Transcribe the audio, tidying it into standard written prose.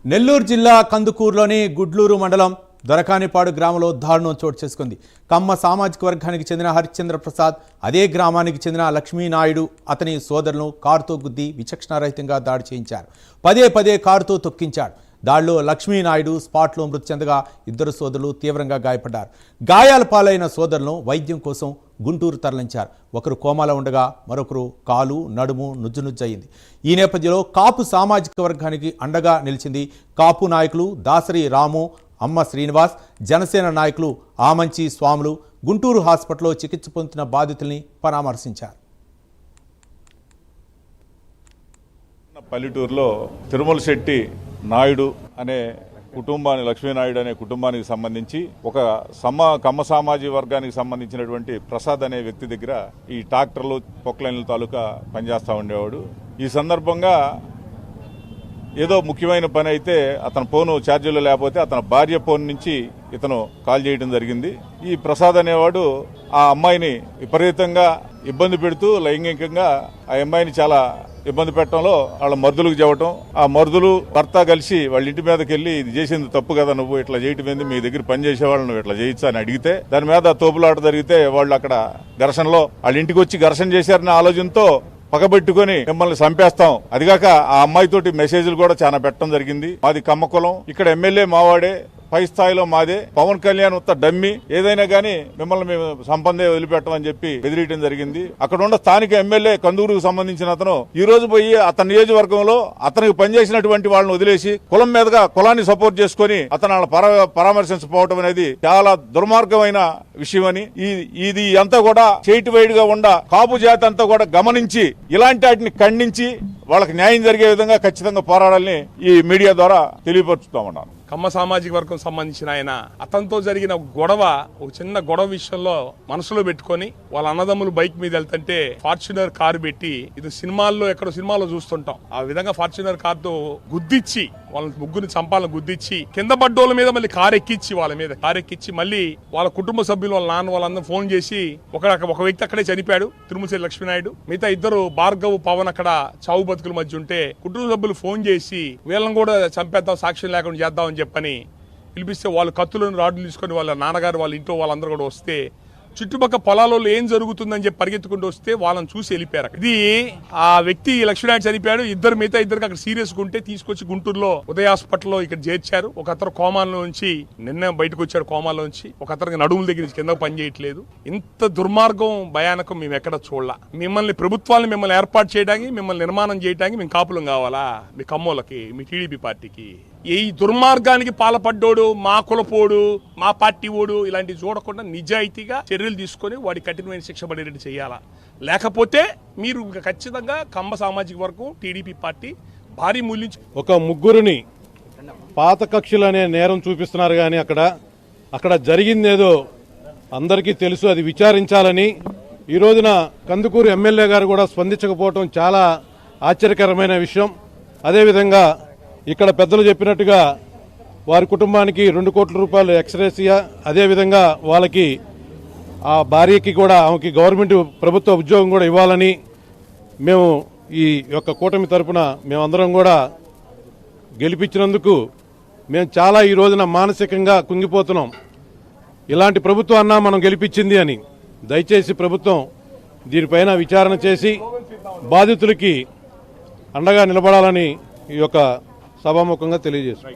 నెల్లూరు జిల్లా కందుకూరులోని గుడ్లూరు మండలం దొరకానిపాడు గ్రామంలో దారుణం చోటు చేసుకుంది. కమ్మ సామాజిక వర్గానికి చెందిన హరిశ్చంద్ర ప్రసాద్ అదే గ్రామానికి చెందిన లక్ష్మీనాయుడు అతని సోదరులను కారుతో గుద్ది విచక్షణారహితంగా దాడి చేయించారు. పదే పదే కారుతో తొక్కించాడు. దాడిలో లక్ష్మీనాయుడు స్పాట్లో మృతి చెందగా ఇద్దరు సోదరులు తీవ్రంగా గాయపడ్డారు. గాయాల పాలైన సోదరులను వైద్యం కోసం గుంటూరు తరలించారు. ఒకరు కోమాలో ఉండగా మరొకరు కాలు నడుము నుజ్జునుజ్జయింది. ఈ నేపథ్యంలో కాపు సామాజిక వర్గానికి అండగా నిలిచింది కాపు నాయకులు దాసరి రాము, అమ్మ శ్రీనివాస్, జనసేన నాయకులు ఆమంచి స్వాములు గుంటూరు హాస్పిటల్లో చికిత్స పొందుతున్న బాధితుల్ని పరామర్శించారు. పల్లెటూరులో తిరుమల శెట్టి నాయుడు అనే కుటుంబాన్ని, లక్ష్మీనాయుడు అనే కుటుంబానికి సంబంధించి ఒక కమ్మ సామాజిక వర్గానికి సంబంధించినటువంటి ప్రసాద్ అనే వ్యక్తి దగ్గర ఈ ట్రాక్టర్లు పొక్లైన్ల తాలూకా పనిచేస్తూ ఉండేవాడు. ఈ సందర్భంగా ఏదో ముఖ్యమైన పని అయితే అతని ఫోను ఛార్జీలో లేకపోతే అతని భార్య ఫోన్ నుంచి ఇతను కాల్ చేయడం జరిగింది. ఈ ప్రసాద్ అనేవాడు ఆ అమ్మాయిని విపరీతంగా ఇబ్బంది పెడుతూ లైంగికంగా ఆ అమ్మాయిని చాలా ఇబ్బంది పెట్టడంలో వాళ్ళ మరుదులకు చెప్పడం, ఆ మరుదులు భర్త కలిసి వాళ్ళ ఇంటి మీదకి వెళ్లి ఇది చేసింది తప్పు కదా, నువ్వు ఇట్లా చేయటం ఏంది, మీ దగ్గర పని చేసేవాళ్ళు నువ్వు ఇట్లా చేయొచ్చా అని అడిగితే దాని మీద తోపులాట జరిగితే వాళ్ళు అక్కడ ఘర్షణలో వాళ్ళ ఇంటికి వచ్చి ఘర్షణ చేశారనే ఆలోచనతో పగబెట్టుకుని మిమ్మల్ని చంపేస్తాం, అదిగాక ఆ అమ్మాయితోటి మెసేజ్లు కూడా చాలా పెట్టడం జరిగింది. మాది కమ్మ కులం, ఇక్కడ ఎమ్మెల్యే మావాడే, పై స్థాయిలో మాదే, పవన్ కళ్యాణ్ ఉత్త డమ్మి, ఏదైనా గానీ మిమ్మల్ని మేము సంపందే వదిలిపెట్టమని చెప్పి బెదిరియడం జరిగింది. అక్కడ ఉన్న స్థానిక ఎమ్మెల్యే కందూరుకు సంబంధించిన అతను ఈ రోజు పోయి అతని నియోజకవర్గంలో అతనికి పనిచేసినటువంటి వాళ్ళని వదిలేసి కులం మీదుగా కులాన్ని సపోర్ట్ చేసుకుని అతను పరామర్శించకపోవడం అనేది చాలా దుర్మార్గమైన విషయమని, ఇది అంతా కూడా స్టేట్ వైడ్ గా ఉండ కాపు జాతి అంతా కూడా గమనించి ఇలాంటి వాటిని ఖండించి వాళ్ళకి న్యాయం జరిగే విధంగా ఖచ్చితంగా పోరాడాలని ఈ మీడియా ద్వారా తెలియపరుచుతా ఉన్నాను. కమ్మ సామాజిక వర్గం సంబంధించిన ఆయన అతనితో జరిగిన గొడవ, ఒక చిన్న గొడవ విషయంలో మనసులో పెట్టుకుని వాళ్ళ అన్నదమ్ములు బైక్ మీద వెళ్తుంటే ఫార్చునర్ కారు పెట్టి, ఇది సినిమాల్లో ఎక్కడో సినిమాలో చూస్తుంటాం, ఆ విధంగా ఫార్చునర్ కారుతో గుద్దిచ్చి వాళ్ళ ముగ్గురిని చంపాలని గుద్దిచ్చి కింద పడ్డోళ్ళ మీద మళ్ళీ కారు ఎక్కించి మళ్ళీ వాళ్ళ కుటుంబ సభ్యులు వాళ్ళ నాన్న వాళ్ళందరూ ఫోన్ చేసి ఒక వ్యక్తి అక్కడే చనిపోయాడు, తిరుమల లక్ష్మీనాయుడు. మిగతా ఇద్దరు భార్గవ్, పవన్ అక్కడ చావు బతుకుల మధ్య ఉంటే కుటుంబ సభ్యులు ఫోన్ చేసి వీళ్ళని కూడా చంపేద్దాం, సాక్ష్యం లేకుండా చేద్దామని చెప్పని పిలిపిస్తే వాళ్ళు కత్తులను రాడ్లు తీసుకొని వాళ్ళ నాన్నగారు వాళ్ళ ఇంట్లో వాళ్ళందరూ కూడా వస్తే చుట్టుపక్కల పొలాలలో ఏం జరుగుతుందని చెప్పి పరిగెత్తుకుంటూ వస్తే వాళ్ళని చూసి వెళ్ళిపోయారు. ఇది ఆ వ్యక్తి లక్ష్మీనాయుడు చనిపోయాడు, మిగతా ఇద్దరికి అక్కడ సీరియస్ గా ఉంటే తీసుకొచ్చి గుంటూరులో ఉదయ హాస్పిటల్లో ఇక్కడ చేర్చారు. ఒక అతను కోమాలో నుంచి నిన్న బయటకు వచ్చాడు, కోమాలో నుంచి. ఒక అతనికి నడుముల దగ్గర నుంచి కింద పని చేయట్లేదు. ఇంత దుర్మార్గం, భయానకం మేము ఎక్కడ చూడాల. మిమ్మల్ని ఏర్పాటు చేయడానికి, మిమ్మల్ని నిర్మాణం చేయడానికి మేము కాపులం కావాలా? మీ కమ్మోళ్ళకి, మీ టీడీపీ పార్టీకి ఈ దుర్మార్గానికి పాల్పడ్డోడు, మా కులపోడు, మా పార్టీ ఓడు ఇలాంటివి చూడకుండా నిజాయితీగా చర్యలు తీసుకొని వాడి కఠినమైన శిక్ష పడేటట్టు చేయాలా. లేకపోతే మీరు ఖచ్చితంగా కమ్మ సామాజిక వర్గం, టీడీపీ పార్టీ భారీ మూల్యం. ఒక ముగ్గురిని పాత కక్షలు అనే నేరం చూపిస్తున్నారు, కానీ అక్కడ జరిగిందేదో అందరికీ తెలుసు. అది విచారించాలని ఈ రోజున కందుకూరు ఎమ్మెల్యే గారు కూడా స్పందించకపోవడం చాలా ఆశ్చర్యకరమైన విషయం. అదేవిధంగా ఇక్కడ పెద్దలు చెప్పినట్టుగా వారి కుటుంబానికి 2 కోట్ల రూపాయలు ఎక్స్రేసియా, అదేవిధంగా వాళ్ళకి ఆ భార్యకి కూడా ఆమెకి గవర్నమెంట్ ప్రభుత్వ ఉద్యోగం కూడా ఇవ్వాలని మేము ఈ యొక్క కూటమి తరపున మేమందరం కూడా గెలిపించినందుకు మేము చాలా ఈ రోజున మానసికంగా కుంగిపోతున్నాం. ఇలాంటి ప్రభుత్వం అన్నా మనం గెలిపించింది అని. దయచేసి ప్రభుత్వం దీనిపైన విచారణ చేసి బాధితులకి అండగా నిలబడాలని ఈ యొక్క సభాముఖంగా తెలియజేస్తున్నాం.